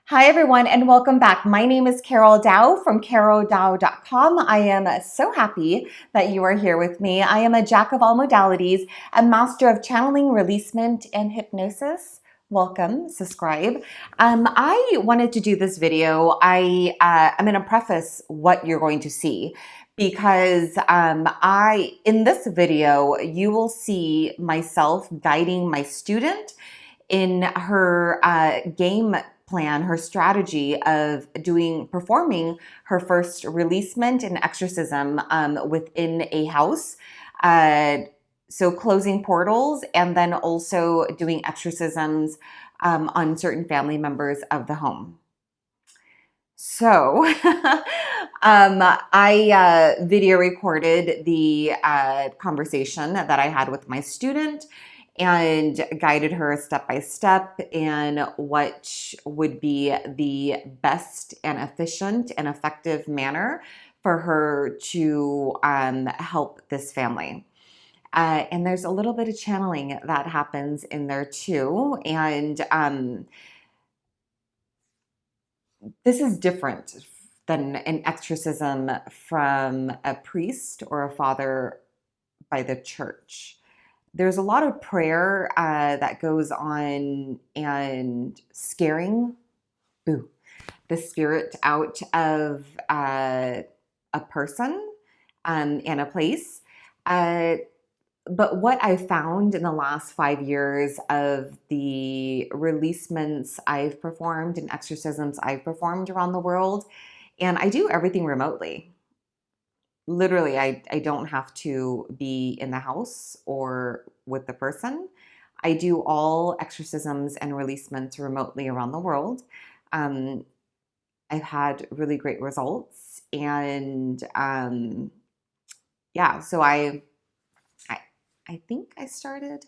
Hi, everyone, and welcome back. My name is Carol Dao from caroldao.com. I am so happy that you are here with me. I am a jack of all modalities, a master of channeling, releasement, and hypnosis. Welcome, subscribe. I wanted to do this video. I'm going to preface what you're going to see because in this video, you will see myself guiding my student in her game plan, her strategy of performing her first releasement and exorcism within a house. So closing portals and then also doing exorcisms on certain family members of the home. So I video recorded the conversation that I had with my student and guided her step by step in what would be the best and efficient and effective manner for her to help this family. And there's a little bit of channeling that happens in there too. And this is different than an exorcism from a priest or a father by the church. There's a lot of prayer that goes on and scaring the spirit out of a person and a place. But what I found in the last 5 years of the releasements I've performed and exorcisms I've performed around the world, and I do everything remotely. Literally, I don't have to be in the house or with the person. I do all exorcisms and releasements remotely around the world. I've had really great results, and yeah, so I think I started.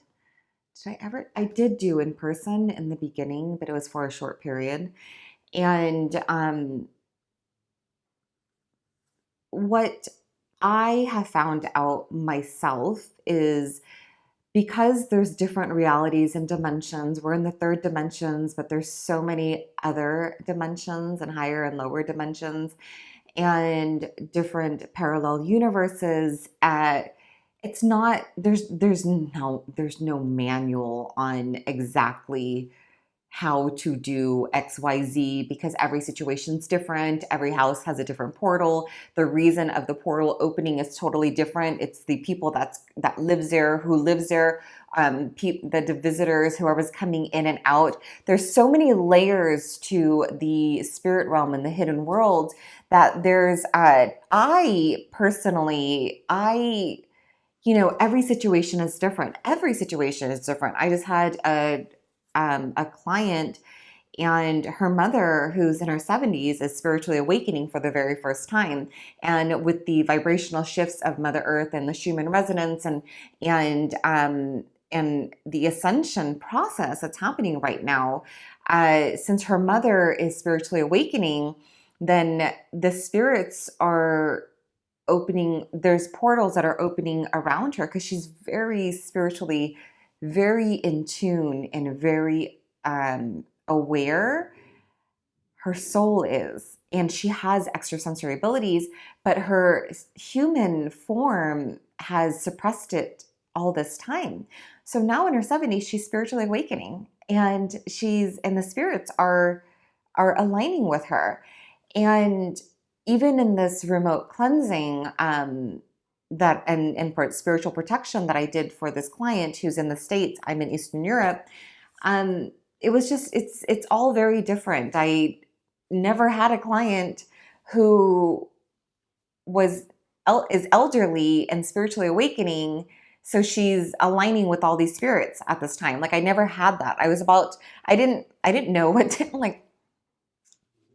I did do in person in the beginning, but it was for a short period, and what I have found out myself is because there's different realities and dimensions. We're in the third dimensions, but there's so many other dimensions and higher and lower dimensions and different parallel universes. It's not there's no manual on exactly how to do XYZ because every situation's different. Every house has a different portal. The reason of the portal opening is totally different. It's the people that lives there, who lives there, the visitors, whoever's coming in and out. There's so many layers to the spirit realm and the hidden world that there's. I personally, every situation is different. Every situation is different. I just had a client, and her mother, who's in her 70s, is spiritually awakening for the very first time. And with the vibrational shifts of Mother Earth and the Schumann resonance and the ascension process that's happening right now, since her mother is spiritually awakening, then the spirits are opening. There's portals that are opening around her because she's very spiritually, very in tune and very aware. Her soul is, and she has extrasensory abilities, but her human form has suppressed it all this time. So now in her 70s, she's spiritually awakening, and the spirits are aligning with her. And even in this remote cleansing that and for spiritual protection that I did for this client who's in the States, I'm in Eastern Europe, it was just, it's all very different. I never had a client who is elderly and spiritually awakening, so she's aligning with all these spirits at this time. Like I never had that. I didn't know what to, like,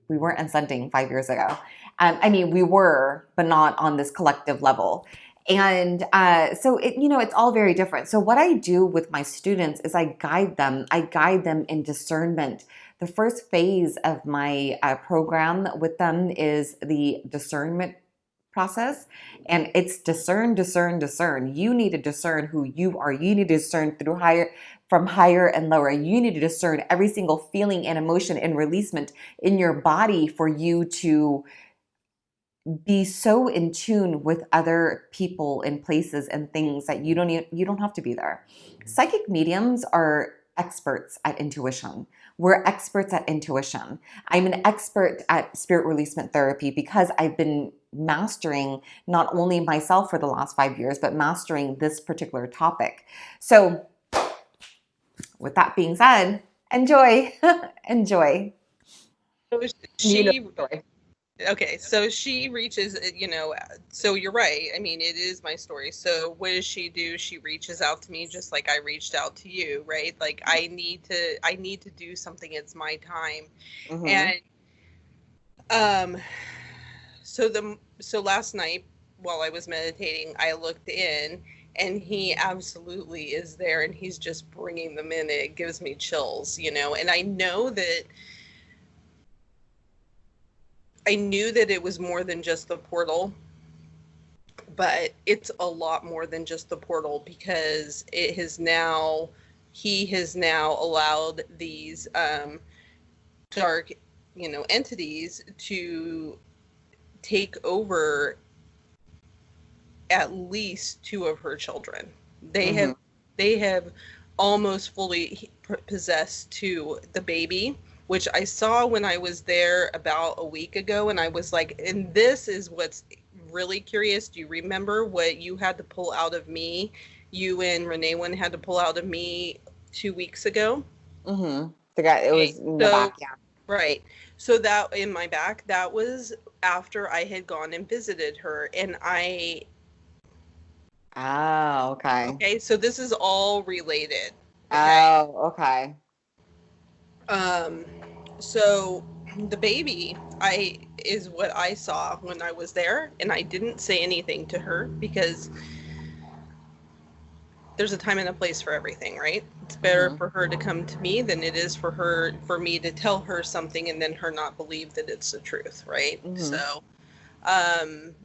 we weren't ascending 5 years ago. I mean, we were, but not on this collective level. And so it's all very different. So what I do with my students is I guide them in discernment. The first phase of my program with them is the discernment process. And it's discern. You need to discern who you are. You need to discern from higher and lower. You need to discern every single feeling and emotion and releasement in your body for you to be so in tune with other people and places and things that you don't have to be there. Psychic mediums are experts at intuition. We're experts at intuition. I'm an expert at spirit releasement therapy because I've been mastering not only myself for the last 5 years, but mastering this particular topic. So with that being said, enjoy. Enjoy. So You know, she enjoy. Okay, so she reaches, so you're right. I mean, it is my story. So what does she do? She reaches out to me just like I reached out to you, right? Like I need to do something. It's my time. Mm-hmm. And um so last night while I was meditating, I looked in and he absolutely is there and he's just bringing them in. It gives me chills, and I knew that it was more than just the portal, but it's a lot more than just the portal because he has now allowed these dark, entities to take over at least two of her children. They Mm-hmm. have they have almost fully possessed to the baby, which I saw when I was there about a week ago, and I was like, and this is what's really curious. Do you remember what you had to pull out of me? You and Renee one had to pull out of me 2 weeks ago. Mm-hmm. The guy, it Okay, was in the so back, yeah. right. So that in my back, that was after I had gone and visited her, and Oh, okay. okay, so this is all related. Okay. Oh, okay. Um, so the baby I is what I saw when I was there, and I didn't say anything to her because there's a time and a place for everything, right? It's better Mm-hmm. for her to come to me than it is for me to tell her something and then her not believe that it's the truth, right? Mm-hmm. So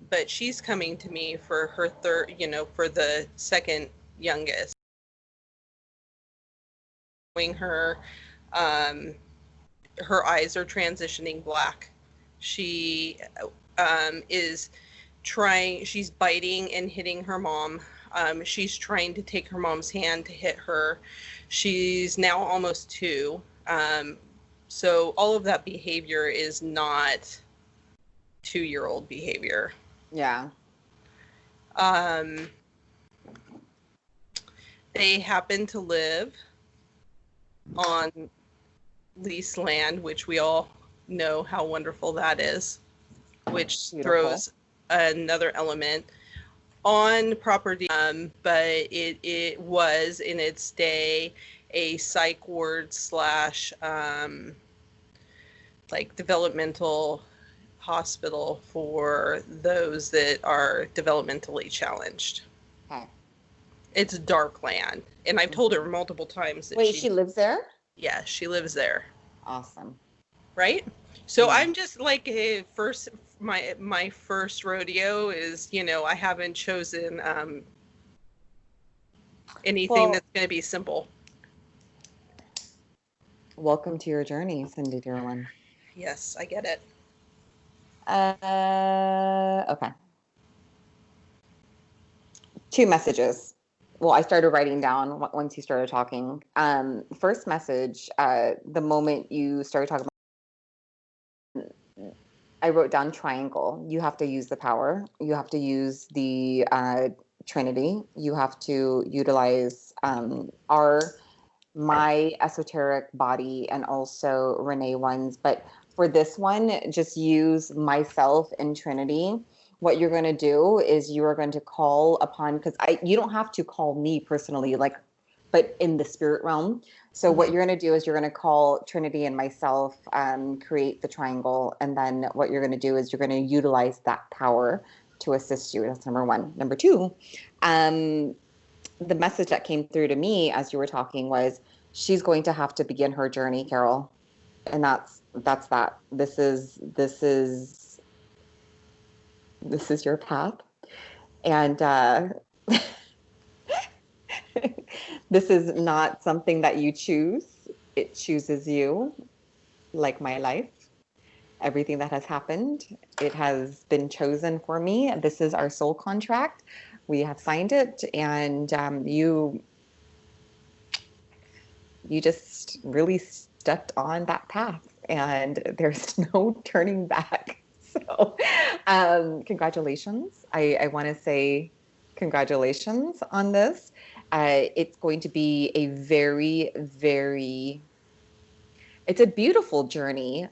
but she's coming to me for her third, for the second youngest. Her um her eyes are transitioning black. She is she's biting and hitting her mom. She's trying to take her mom's hand to hit her. She's now almost 2. So all of that behavior is not 2-year-old behavior. Yeah. Um, they happen to live on leased land, which we all know how wonderful that is, which Beautiful. throws another element on property. But it was in its day a psych ward slash like developmental hospital for those that are developmentally challenged. Okay. It's dark land, and I've told her Mm-hmm. multiple times that Wait, she lives there? yeah, she lives there. Awesome. Right? So Yeah. I'm just like first my first rodeo is, I haven't chosen anything Well, that's going to be simple. welcome to your journey, Cindy, dear one. Yes, I get it. Okay. Two messages. Well, I started writing down once you started talking. First message, the moment you started talking about, I wrote down triangle. You have to use the power. You have to use the Trinity. You have to utilize my esoteric body and also Renee one's. But for this one, just use myself and Trinity. What you're going to do is you are going to call upon, because you don't have to call me personally, like, but in the spirit realm. So what Mm-hmm. you're going to do is you're going to call Trinity and myself, create the triangle, and then what you're going to do is you're going to utilize that power to assist you. That's number one. Number two, um, the message that came through to me as you were talking was she's going to have to begin her journey, Carol. And that's that. This is your path. And This is not something that you choose. It chooses you, like my life. Everything that has happened, it has been chosen for me. This is our soul contract. We have signed it, and you just really stepped on that path, and there's no turning back. So, congratulations. I want to say congratulations on this. It's going to be a very, very, it's a beautiful journey,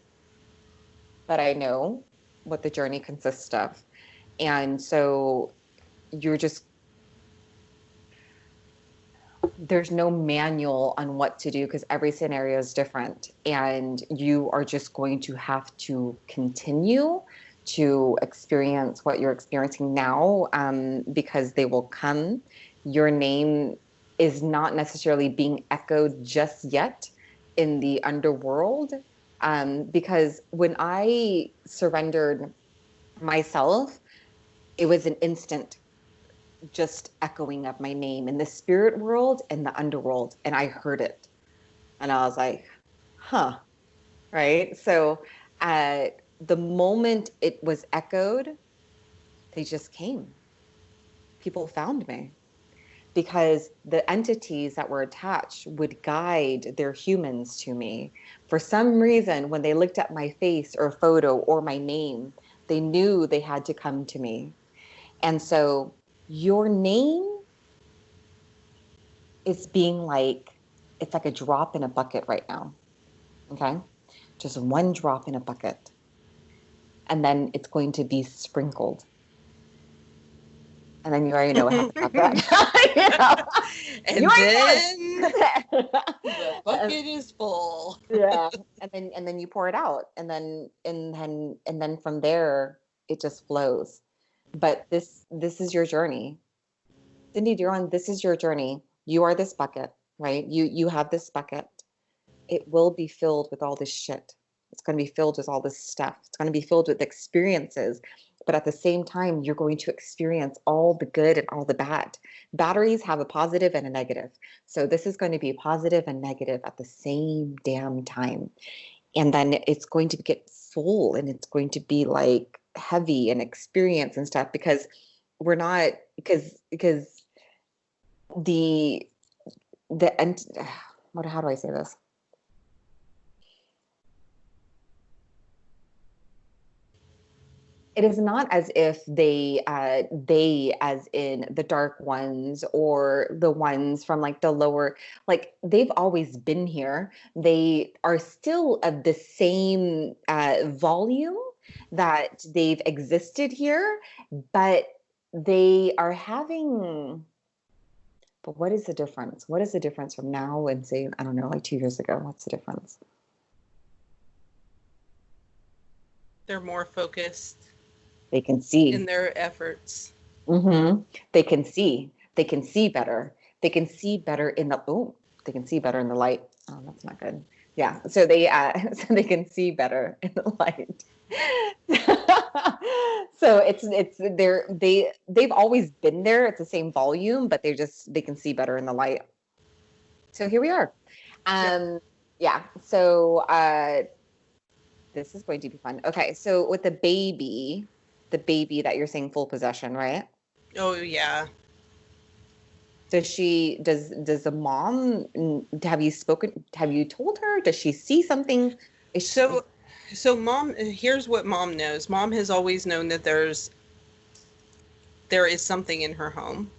but I know what the journey consists of. And so you're just, there's no manual on what to do because every scenario is different. And you are just going to have to continue to experience what you're experiencing now, because they will come. Your name is not necessarily being echoed just yet in the underworld. Because when I surrendered myself, it was an instant just echoing of my name in the spirit world and the underworld. And I heard it. And I was like, huh. Right. So the moment it was echoed, they just came. People found me because the entities that were attached would guide their humans to me. For some reason, when they looked at my face or photo or my name, they knew they had to come to me. And so your name is being like, it's like a drop in a bucket right now. Okay. Just one drop in a bucket. And then it's going to be sprinkled. And then you already know what happens after that. You know? You And then already know. the bucket is full. Yeah. And then you pour it out. And then from there it just flows. But this is your journey. Cindy Duron, this is your journey. You are this bucket, right? You have this bucket. It will be filled with all this shit. It's going to be filled with all this stuff. It's going to be filled with experiences. But at the same time, you're going to experience all the good and all the bad. Batteries have a positive and a negative. So this is going to be positive and negative at the same damn time. And then it's going to get full and it's going to be like heavy and experience and stuff because we're not, because the, how do I say this? It is not as if they as in the dark ones or the ones from like the lower, like they've always been here. They are still of the same volume that they've existed here, but they are having. But what is the difference? What is the difference from now and say, I don't know, like 2 years ago? What's the difference? They're more focused They can see. in their efforts. Mm-hmm. They can see. They can see better. They can see better in the they can see better in the light. Oh, that's not good. Yeah. So they so they can see better in the light. So they've always been there. It's the same volume, but they can see better in the light. So here we are. Yep. Yeah. So this is going to be fun. Okay. So with the baby that you're saying full possession, right? Oh yeah. Does the mom, have you told her? Does she see something? So mom, here's what mom knows. Mom has always known that there is something in her home.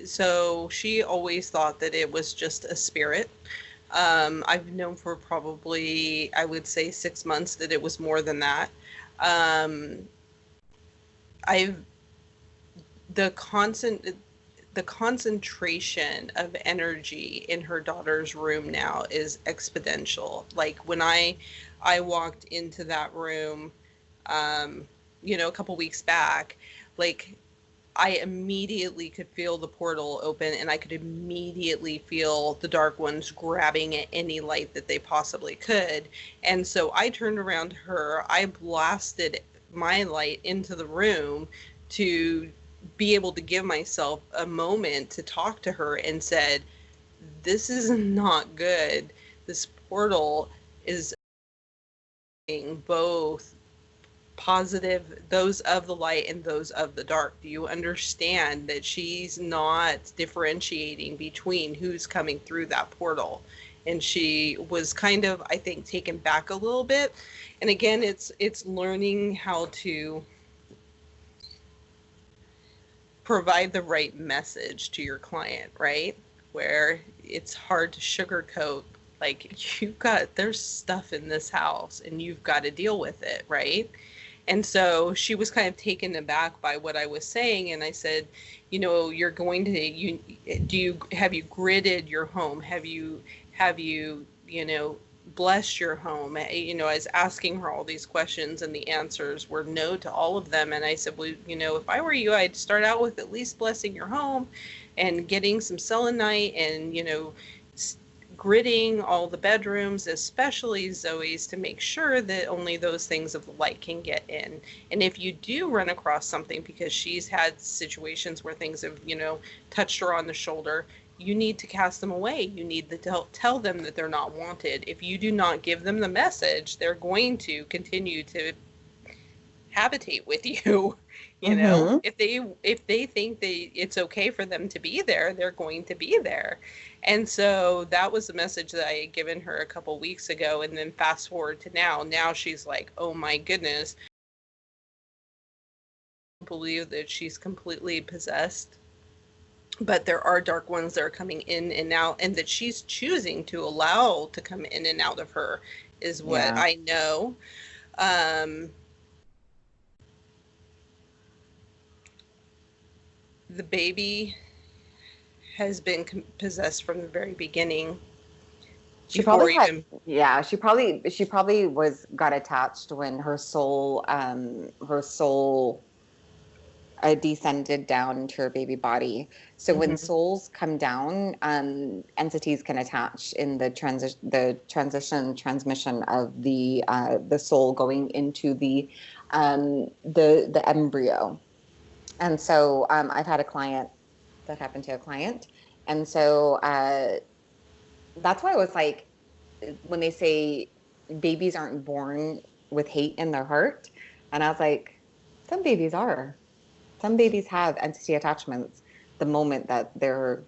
So she always thought that it was just a spirit. I've known for probably, I would say 6 months that it was more than that. The concentration of energy in her daughter's room now is exponential. Like when I walked into that room, a couple weeks back, like I immediately could feel the portal open and I could immediately feel the dark ones grabbing at any light that they possibly could. And so I turned around to her, I blasted my light into the room to be able to give myself a moment to talk to her and said, this is not good. This portal is both positive, those of the light and those of the dark. Do you understand that she's not differentiating between who's coming through that portal? And she was kind of, I think, taken back a little bit. And again, it's learning how to provide the right message to your client, right? Where it's hard to sugarcoat, like, there's stuff in this house and you've got to deal with it, right? And so she was kind of taken aback by what I was saying. And I said, you're going to, have you gridded your home? Have you blessed your home? I was asking her all these questions and the answers were no to all of them. And I said, well, if I were you, I'd start out with at least blessing your home and getting some selenite and, gridding all the bedrooms, especially Zoe's, to make sure that only those things of the light can get in. And if you do run across something, because she's had situations where things have, touched her on the shoulder, you need to cast them away. You need to tell them that they're not wanted. If you do not give them the message, they're going to continue to habitate with you. Mm-hmm. If they think it's okay for them to be there, they're going to be there. And so that was the message that I had given her a couple weeks ago. And then fast forward to now she's like, oh my goodness, I believe that she's completely possessed, but there are dark ones that are coming in and out, and that she's choosing to allow to come in and out of her is what Yeah. I know. The baby has been possessed from the very beginning. She Before probably had, even, yeah, she probably got attached when her soul descended down into her baby body. So when mhm. souls come down, entities can attach in the transmission of the soul going into the embryo. And so I've had a client that happened to a client, and so that's why I was like, when they say babies aren't born with hate in their heart, and I was like, some babies are. Some babies have entity attachments the moment that they're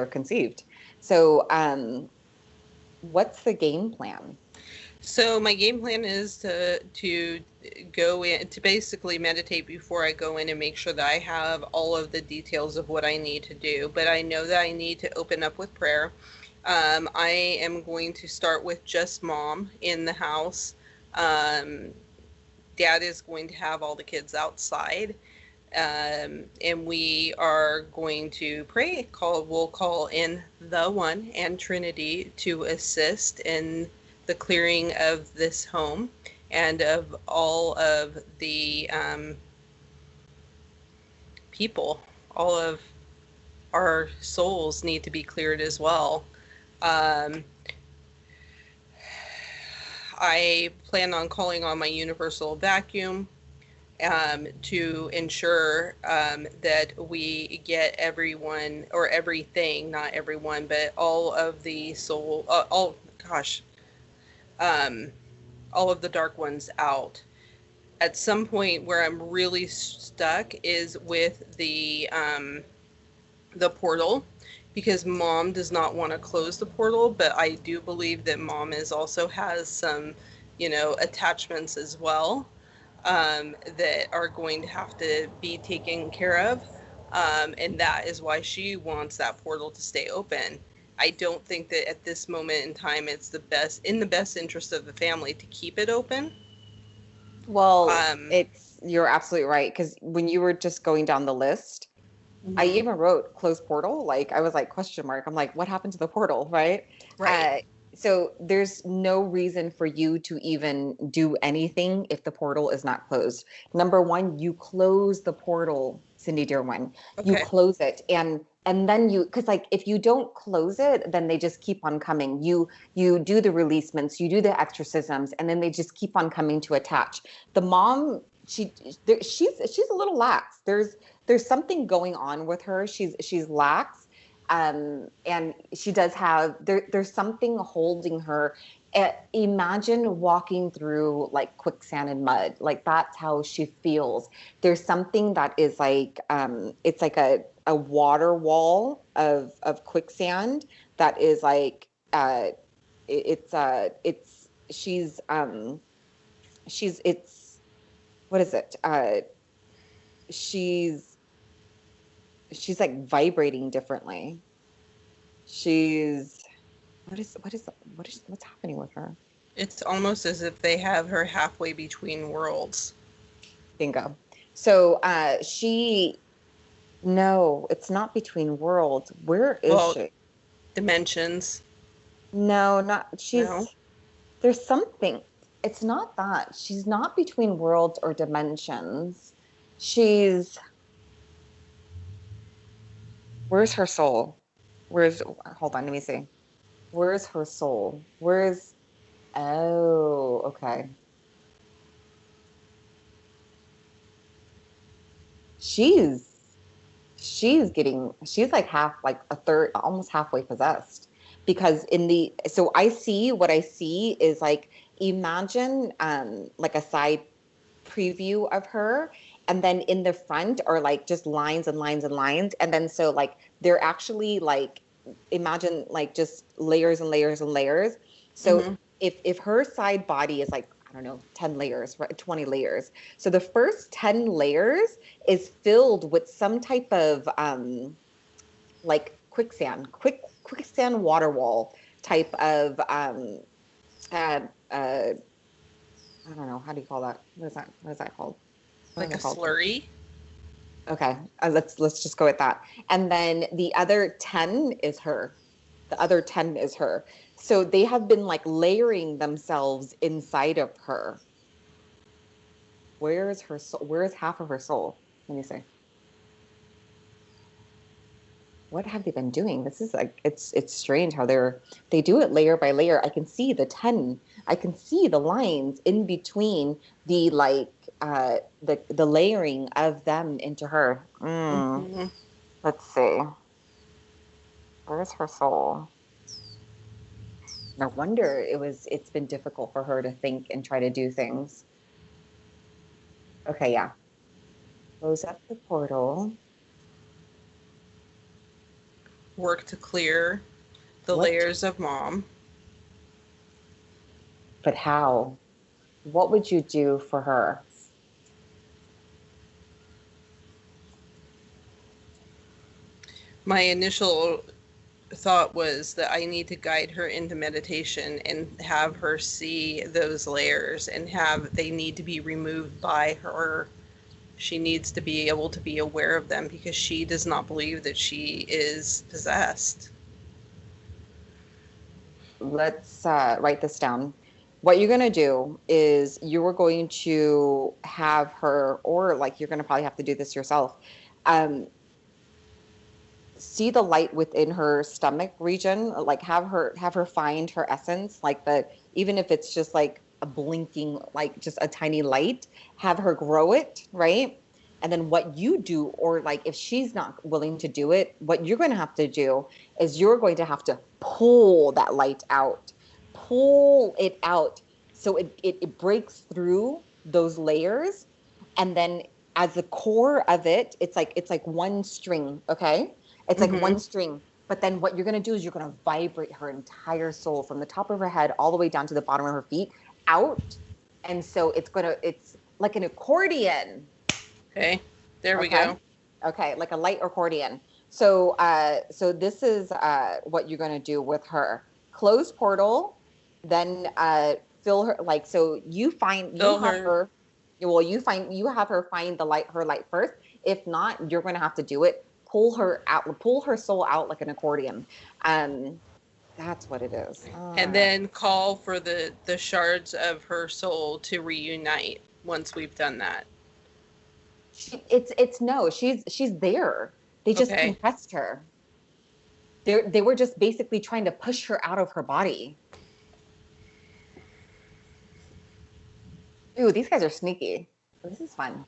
conceived. So, what's the game plan? So my game plan is to go in to basically meditate before I go in and make sure that I have all of the details of what I need to do. But I know that I need to open up with prayer. I am going to start with just mom in the house. Um, Dad is going to have all the kids outside. And we are going to pray. We'll call in the One and Trinity to assist in the clearing of this home and of all of the people. All of our souls need to be cleared as well. Um, I plan on calling on my universal vacuum to ensure that we get everyone, or everything, not everyone, but all of the soul, um, all of the dark ones out. At some point where I'm really stuck is with the portal, because mom does not want to close the portal, but I do believe that mom also has some, attachments as well, that are going to have to be taken care of. And that is why she wants that portal to stay open. I don't think that at this moment in time it's in the best interest of the family to keep it open. Well, Um, you're absolutely right, because when you were just going down the list, I mhm. even wrote closed portal. Like I was like question mark. I'm like, what happened to the portal, right? Right. Uh, so there's no reason for you to even do anything if the portal is not closed. Number one, you close the portal, Cindy dear one. You Okay. close it, and then because like if you don't close it, then they just keep on coming. You do the releasements, you do the exorcisms, and then they just keep on coming to attach. The mom, she's a little lax. there's something going on with her. She's lax, and she does have there's something holding her. Imagine walking through like quicksand and mud. Like that's how she feels. There's something that is like it's like a water wall of quicksand that is like it's she's it's what is it? She's she's like vibrating differently. She's what's happening with her? It's almost as if they have her halfway between worlds. Bingo. So she no, it's not between worlds. Where is Well, she? dimensions. No, not No. she's there's something. It's not that. She's not between worlds or dimensions. She's where's her soul? Where's hold on, let me see. Where's her soul? Where's oh, okay. She's she's like half like a third almost halfway possessed because in the so I see what I see is like imagine like a side preview of her and then in the front are like just lines and lines and lines and then so like they're actually like imagine like just layers and layers and layers so Mm-hmm. if her side body is like I don't know 10 layers right 20 layers so the first 10 layers is filled with some type of like quicksand water wall type of uh, uh I don't know how do you call that what is that called what is Like a that called slurry. okay let's just go with that and then the other 10 is her the other 10 is her so they have been like layering themselves inside of her where is her soul where is half of her soul let me see what have they been doing? This is like it's strange how they do it layer by layer. I can see the 10. I can see the lines in between the like the layering of them into her. Mm-hmm. Let's see. Where's her soul? No wonder it's been difficult for her to think and try to do things. Okay, yeah. Close up the portal. Work to clear the What? layers of mom. But how? What would you do for her? My initial thought was that I need to guide her into meditation and have her see those layers and have they need to be removed by her. She needs to be able to be aware of them because she does not believe that she is possessed. Let's write this down. What you're going to do is you are going to have her, or like you're going to probably have to do this yourself, um, see the light within her stomach region, like have her find her essence, like the even if it's just like a blinking, like just a tiny light, have her grow it, right? And then what you do, or like if she's not willing to do it, what you're going to have to do is you're going to have to pull that light out, pull it out so it breaks through those layers. And then as the core of it, it's like one string, okay? It's like Mm-hmm. one string. But then what you're going to do is you're going to vibrate her entire soul from the top of her head all the way down to the bottom of her feet out. And so it's like an accordion. Okay, there we Okay. go. Okay. Like a light accordion. So this is what you're going to do with her. Close portal, then fill her like so you find you Fill have her. her well you have her find the light her light first. If not, you're going to have to do it. Pull her out, pull her soul out like an accordion. Um, that's what it is. And then call for the shards of her soul to reunite once we've done that. It's no, she's there. They just Okay. compressed her. They were just basically trying to push her out of her body. Ooh, these guys are sneaky. This is fun.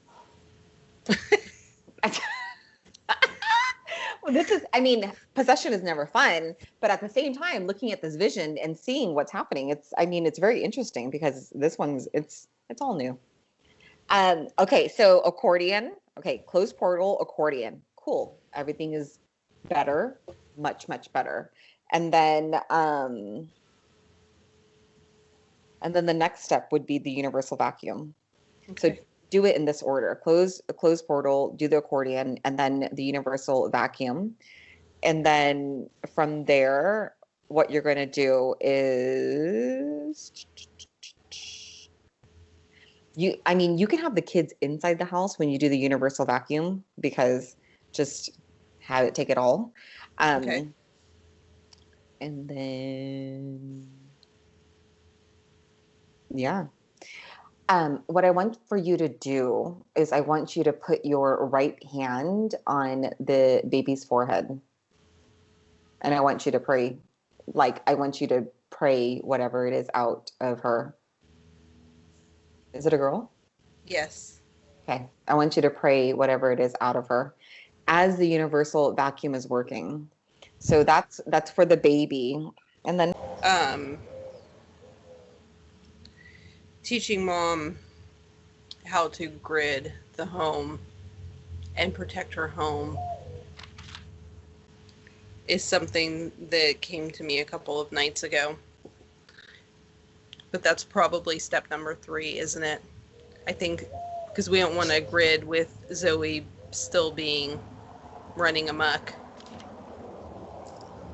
This is, I mean, possession is never fun, but at the same time, looking at this vision and seeing what's happening, it's, I mean, it's very interesting because this one's, it's all new. Okay, so accordion. Okay, closed portal, accordion. Cool. Everything is better, much, much better. And then the next step would be the universal vacuum. So Okay. do it in this order. Close a closed portal, do the accordion, and then the universal vacuum. And then from there, what you're going to do is I mean, you can have the kids inside the house when you do the universal vacuum because just have it take it all. Okay. Um, and then, yeah. What I want for you to do is I want you to put your right hand on the baby's forehead. And I want you to pray. Like, I want you to pray whatever it is out of her. Is it a girl? Yes. Okay. I want you to pray whatever it is out of her as the universal vacuum is working. So that's for the baby. And then Um, Teaching mom how to grid the home and protect her home is something that came to me a couple of nights ago. But that's probably step number 3, isn't it? I think because we don't want to grid with Zoe still being running amok.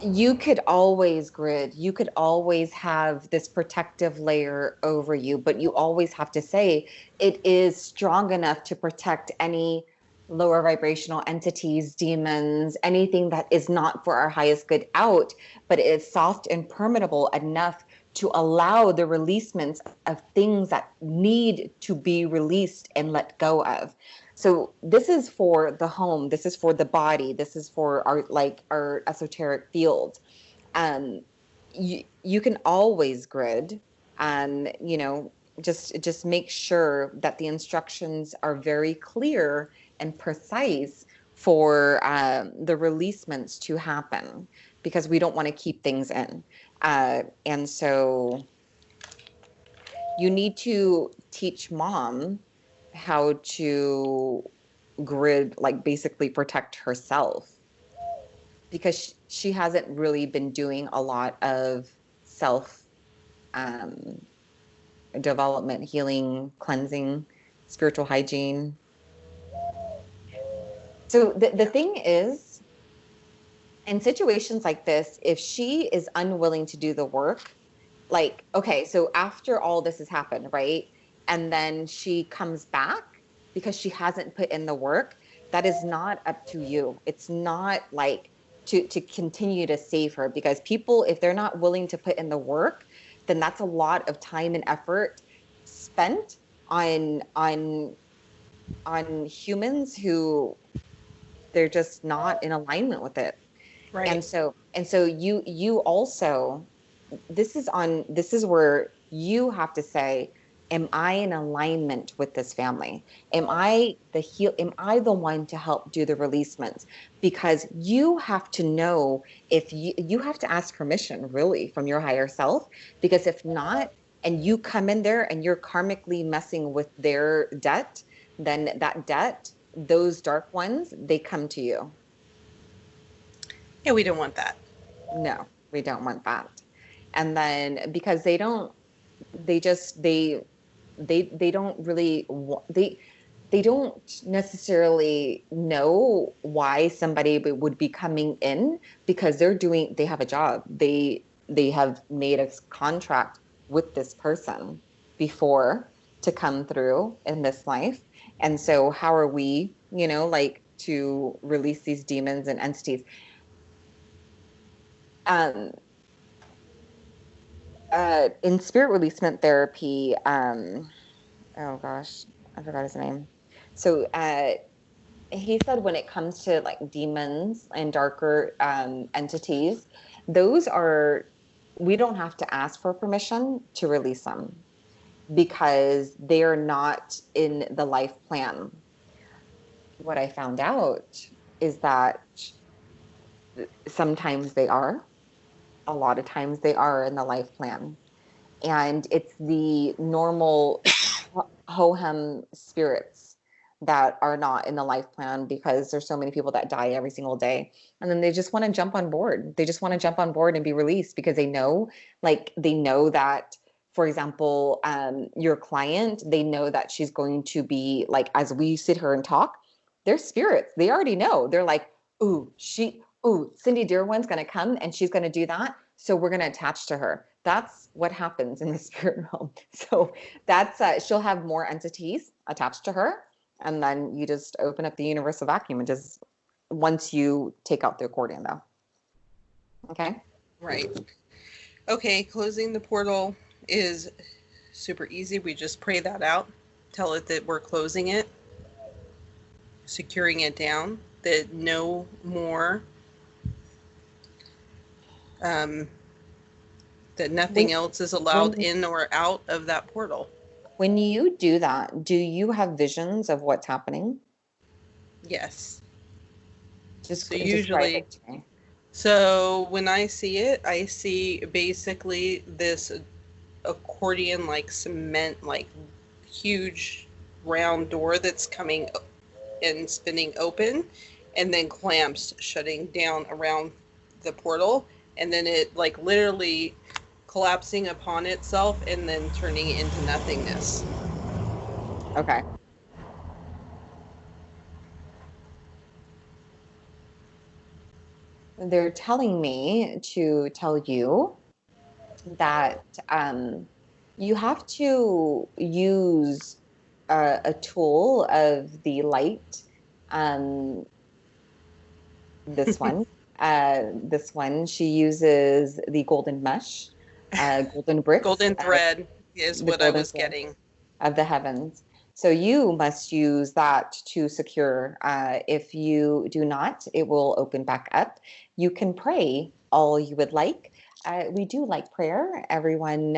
you could always grid, you could always have this protective layer over you, but you always have to say it is strong enough to protect any lower vibrational entities, demons, anything that is not for our highest good out, but it is soft and permeable enough to allow the releasements of things that need to be released and let go of. So this is for the home, this is for the body, this is for our, like, our esoteric field. um you can always grid, you know, just make sure that the instructions are very clear and precise for the releasements to happen, because we don't want to keep things in. And so you need to teach mom how to grid, like basically protect herself, because she hasn't really been doing a lot of self um, development, healing, cleansing, spiritual hygiene. So the thing is, in situations like this, if she is unwilling to do the work, like, okay, so after all this has happened, right? And then she comes back because she hasn't put in the work, that is not up to you. It's not like to continue to save her, because people, if they're not willing to put in the work, then that's a lot of time and effort spent on humans who they're just not in alignment with it. Right. And so you also, this is where you have to say, am I in alignment with this family? Am I the one to help do the releasements? Because you have to know, if you have to ask permission really from your higher self, because if not, and you come in there and you're karmically messing with their debt, then that debt, those dark ones, they come to you. Yeah, we don't want that. No, we don't want that. And then because they just they don't really they don't necessarily know why somebody would be coming in, because they have a job, they have made a contract with this person before to come through in this life. And so how are we, you know, like, to release these demons and entities? um in spirit releasement therapy, oh gosh, I forgot his name. So he said when it comes to like demons and darker entities, those are, we don't have to ask for permission to release them, because they are not in the life plan. What I found out is that Sometimes they are, a lot of times they are in the life plan. And it's the normal Hohem spirits that are not in the life plan because there's so many people that die every single day. And then they just want to jump on board. They just want to jump on board and be released because they know, like, they know that, for example, your client, they know that she's going to be like, as we sit here and talk, they're spirits. They already know. They're like, Cindy Dear One's going to come and she's going to do that. So we're going to attach to her. That's what happens in the spirit realm. So that's she'll have more entities attached to her, and then you just open up the universal vacuum and just once you take out the accordion, though. Okay. Right. Okay, closing the portal is super easy. We just pray that out, tell it that we're closing it, securing it down, that no more, that nothing else is allowed in or out of that portal. When you do that, do you have visions of what's happening? Yes. Just so describe usually, it to me. so when I see it, I see basically this accordion, like cement, like huge round door that's coming and spinning open, and then clamps shutting down around the portal, and then it like literally collapsing upon itself and then turning it into nothingness. Okay. They're telling me to tell you that you have to use a tool of the light. Um, this one, she uses the golden mesh, golden bricks, Golden thread is the what I golden was thread getting. of the heavens. So you must use that to secure. If you do not, it will open back up. You can pray all you would like. We do like prayer. Everyone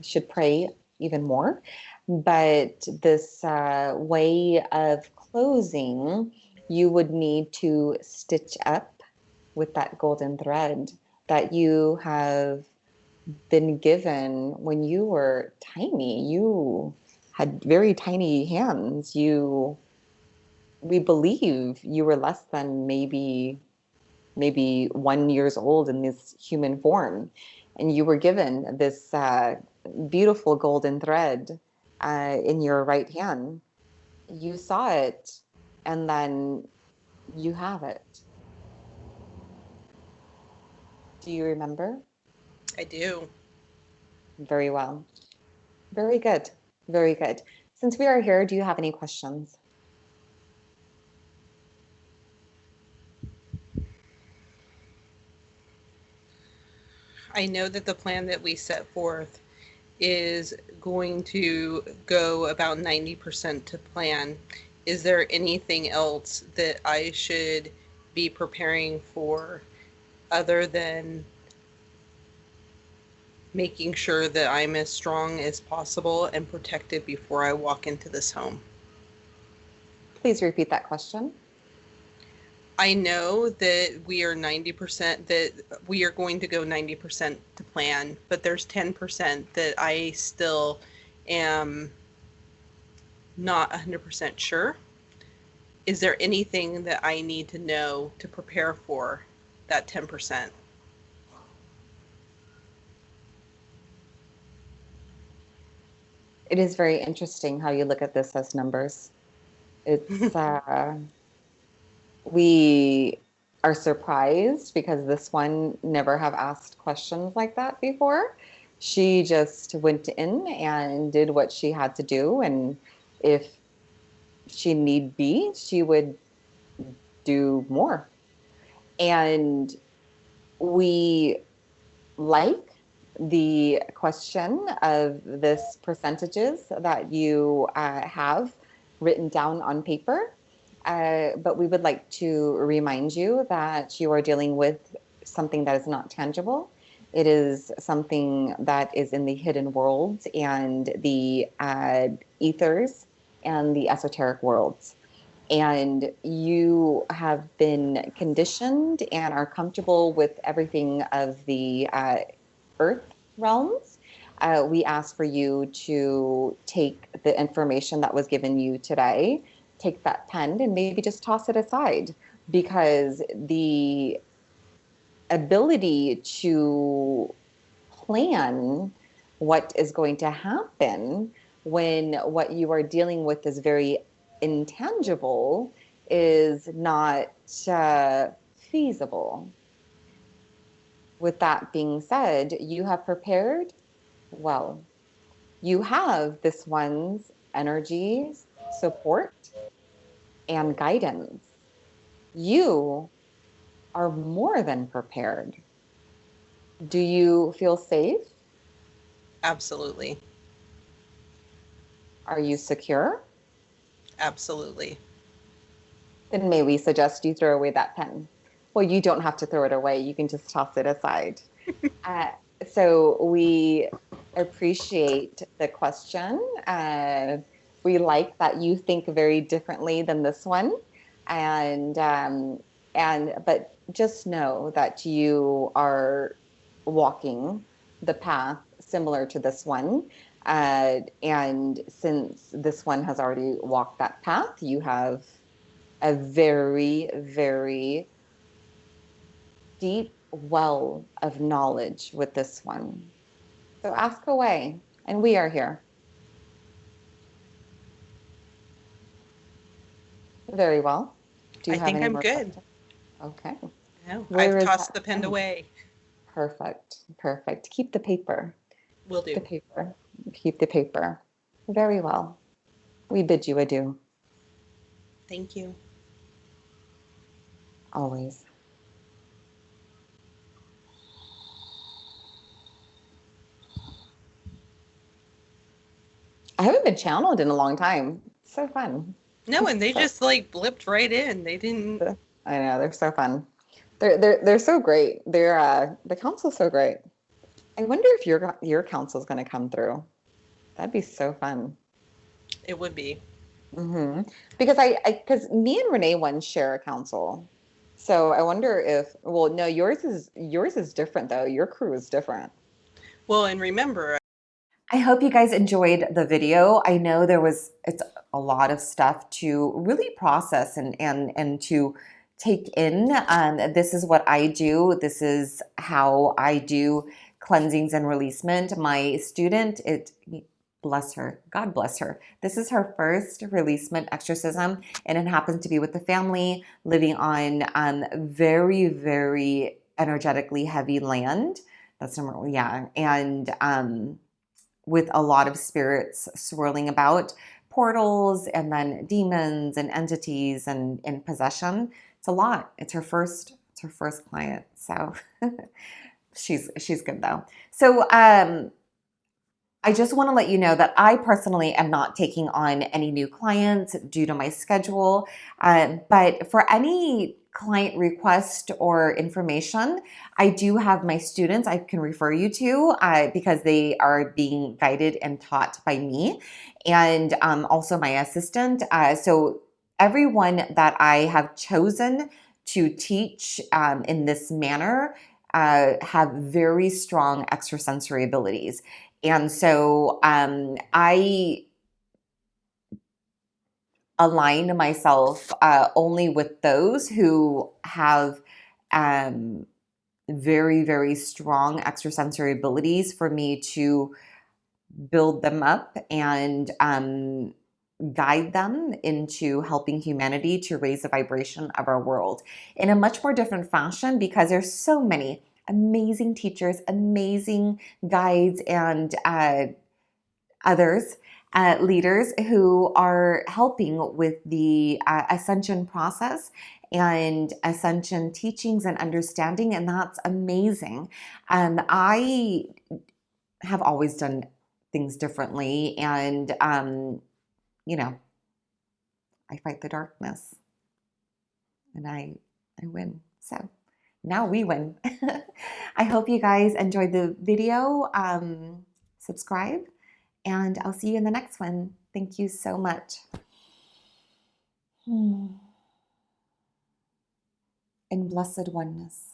should pray even more. But this way of closing, you would need to stitch up with that golden thread that you have been given when you were tiny. You had very tiny hands. We believe you were less than maybe 1 years old in this human form, and you were given this beautiful golden thread in your right hand. You saw it, and then you have it. Do you remember? I do. Very well. Very good. Very good. Since we are here, do you have any questions? I know that the plan that we set forth is going to go about 90% to plan. Is there anything else that I should be preparing for other than making sure that I'm as strong as possible and protected before I walk into this home? Please repeat that question. I know that we are 90%, that we are going to go 90% to plan, but there's 10% that I still am not 100% sure. Is there anything that I need to know to prepare for that 10%? It is very interesting how you look at this as numbers. It's we are surprised because this one never have asked questions like that before. She just went in and did what she had to do, and if she need be, she would do more. And we like the question of this percentages that you have written down on paper. But we would like to remind you that you are dealing with something that is not tangible. It is something that is in the hidden worlds and the ethers and the esoteric worlds. and you have been conditioned and are comfortable with everything of the earth realms, we ask for you to take the information that was given you today, take that pen, and maybe just toss it aside, because the ability to plan what is going to happen when what you are dealing with is very intangible is not feasible. With that being said, you have prepared well. You have this one's energies, support, and guidance. You are more than prepared. Do you feel safe? Absolutely. Are you secure? Absolutely. Then may we suggest you throw away that pen? Well, you don't have to throw it away. You can just toss it aside. Uh, so we appreciate the question. We like that you think very differently than this one, and but just know that you are walking the path similar to this one. And since this one has already walked that path, you have a very, very deep well of knowledge with this one. So ask away, and we are here. Very well. Do I you have think any I'm more good. questions? Okay. No, Where I've is tossed that the pen pen? away. Perfect. Perfect. Keep the paper. Will The do. paper. Keep the paper. Very well. We bid you adieu. Thank you. Always. I haven't been channeled in a long time. It's so fun. No, and they So, just like blipped right in. They didn't. I know they're so fun. They're so great. The council's so great. I wonder if your council's going to come through. That'd be so fun. It would be. Hmm. Because because me and Renee once share a council. So I wonder if, well, no, yours is different though. Your crew is different. Well, and remember, I hope you guys enjoyed the video. I know it's a lot of stuff to really process and to take in. This is what I do. This is how I do cleansings and releasement. My student, bless her, God bless her. This is her first releasement exorcism, and it happens to be with the family living on very, very energetically heavy land. That's number one, yeah, and with a lot of spirits swirling about, portals and then demons and entities and in possession. It's a lot. It's her first client. So she's good though. So I just want to let you know that I personally am not taking on any new clients due to my schedule. But for any client request or information, I do have my students I can refer you to because they are being guided and taught by me, and also my assistant. So everyone that I have chosen to teach in this manner have very strong extrasensory abilities. And so I align myself only with those who have um, very, very strong extrasensory abilities for me to build them up and guide them into helping humanity to raise the vibration of our world in a much more different fashion, because there's so many amazing teachers, amazing guides, and others, leaders who are helping with the ascension process and ascension teachings and understanding, and that's amazing. I have always done things differently, and you know, I fight the darkness, and I win. So now we win. I hope you guys enjoyed the video. Subscribe, and I'll see you in the next one. Thank you so much. Hmm. In Blessed Oneness.